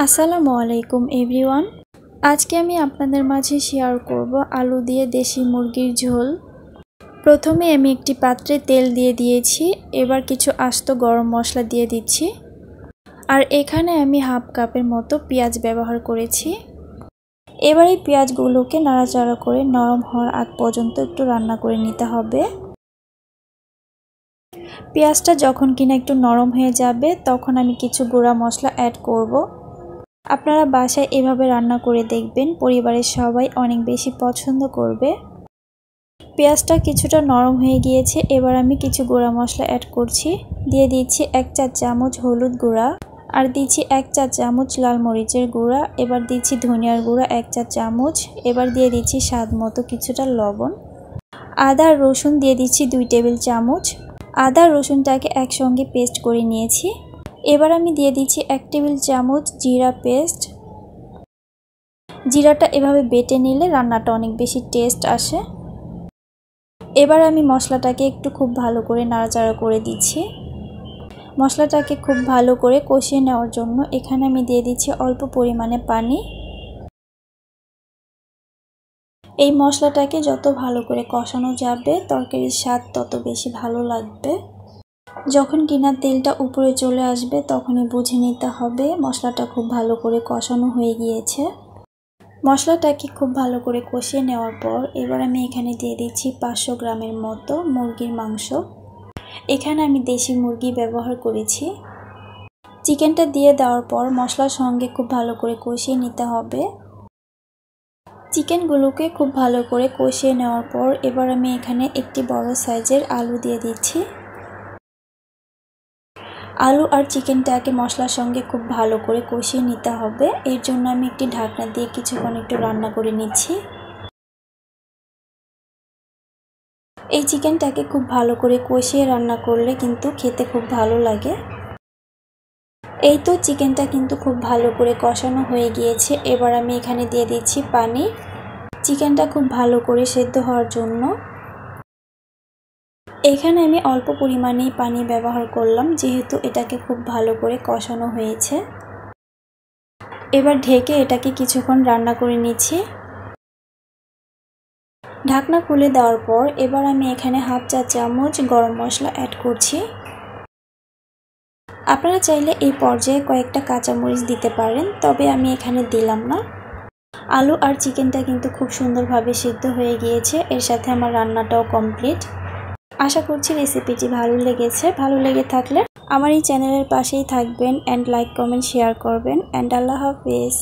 আসসালামু আলাইকুম এভরিওয়ান। আজকে আমি আপনাদের মাঝে শেয়ার করব আলু দিয়ে দেশি মুরগির ঝোল। প্রথমে আমি একটি পাত্রে তেল দিয়ে দিয়েছি। এবার কিছু আস্ত গরম মশলা দিয়ে দিচ্ছি। আর এখানে আমি হাফ কাপের মতো পেঁয়াজ ব্যবহার করেছি। এবার এই পেঁয়াজগুলোকে নাড়াচাড়া করে নরম হওয়ার আগ পর্যন্ত একটু রান্না করে নিতে হবে। পেঁয়াজটা যখন কিনা একটু নরম হয়ে যাবে তখন আমি কিছু গুঁড়া মশলা অ্যাড করব। আপনারা বাসায় এভাবে রান্না করে দেখবেন, পরিবারের সবাই অনেক বেশি পছন্দ করবে। পেঁয়াজটা কিছুটা নরম হয়ে গিয়েছে। এবার আমি কিছু গুঁড়া মশলা অ্যাড করছি। দিয়ে দিচ্ছি 1 চা চামচ হলুদ গুঁড়া, আর দিচ্ছি 1 চা চামচ লাল মরিচের গুঁড়া। এবার দিচ্ছি ধনিয়ার গুঁড়া 1 চা চামচ। এবার দিয়ে দিচ্ছি স্বাদ মতো কিছুটা লবণ। আদা আর রসুন দিয়ে দিচ্ছি 2 টেবিল চামচ। আদা রসুনটাকে একসঙ্গে পেস্ট করে নিয়েছি। এবার আমি দিয়ে দিচ্ছি 1 টেবিল চামচ জিরা পেস্ট। জিরাটা এভাবে বেটে নিলে রান্নাটা অনেক বেশি টেস্ট আসে। এবার আমি মশলাটাকে একটু খুব ভালো করে নাড়াচাড়া করে দিচ্ছি। মশলাটাকে খুব ভালো করে কষিয়ে নেওয়ার জন্য এখানে আমি দিয়ে দিচ্ছি অল্প পরিমাণে পানি। এই মশলাটাকে যত ভালো করে কষানো যাবে তরকারির স্বাদ তত বেশি ভালো লাগবে। যখন কিনা তেলটা উপরে চলে আসবে তখনই বুঝে নিতে হবে মশলাটা খুব ভালো করে কষানো হয়ে গিয়েছে। মশলাটাকে খুব ভালো করে কষিয়ে নেওয়ার পর এবার আমি এখানে দিয়ে দিচ্ছি 500 গ্রামের মতো মুরগির মাংস। এখানে আমি দেশি মুরগি ব্যবহার করেছি। চিকেনটা দিয়ে দেওয়ার পর মশলার সঙ্গে খুব ভালো করে কষিয়ে নিতে হবে। চিকেনগুলোকে খুব ভালো করে কষিয়ে নেওয়ার পর এবার আমি এখানে একটি বড় সাইজের আলু দিয়ে দিচ্ছি। আলু আর চিকেনটাকে মশলার সঙ্গে খুব ভালো করে কষিয়ে নিতে হবে। এর জন্য আমি একটি ঢাকনা দিয়ে কিছুক্ষণ একটু রান্না করে নিচ্ছি। এই চিকেনটাকে খুব ভালো করে কষিয়ে রান্না করলে কিন্তু খেতে খুব ভালো লাগে। এই তো চিকেনটা কিন্তু খুব ভালো করে কষানো হয়ে গিয়েছে। এবার আমি এখানে দিয়ে দিচ্ছি পানি, চিকেনটা খুব ভালো করে সেদ্ধ হওয়ার জন্য। এখানে আমি অল্প পরিমাণেই পানি ব্যবহার করলাম, যেহেতু এটাকে খুব ভালো করে কষানো হয়েছে। এবার ঢেকে এটাকে কিছুক্ষণ রান্না করে নিচ্ছি। ঢাকনা খুলে দেওয়ার পর এবার আমি এখানে হাফ চা চামচ গরম মশলা অ্যাড করছি। আপনারা চাইলে এই পর্যায়ে কয়েকটা কাঁচামরিচ দিতে পারেন, তবে আমি এখানে দিলাম না। আলু আর চিকেনটা কিন্তু খুব সুন্দরভাবে সিদ্ধ হয়ে গিয়েছে। এর সাথে আমার রান্নাটাও কমপ্লিট। আশা করছি রেসিপিটি ভালো লেগেছে। ভালো লেগে থাকলে আমার এই চ্যানেলের পাশেই থাকবেন, অ্যান্ড লাইক কমেন্ট শেয়ার করবেন। অ্যান্ড আল্লাহ হাফেজ।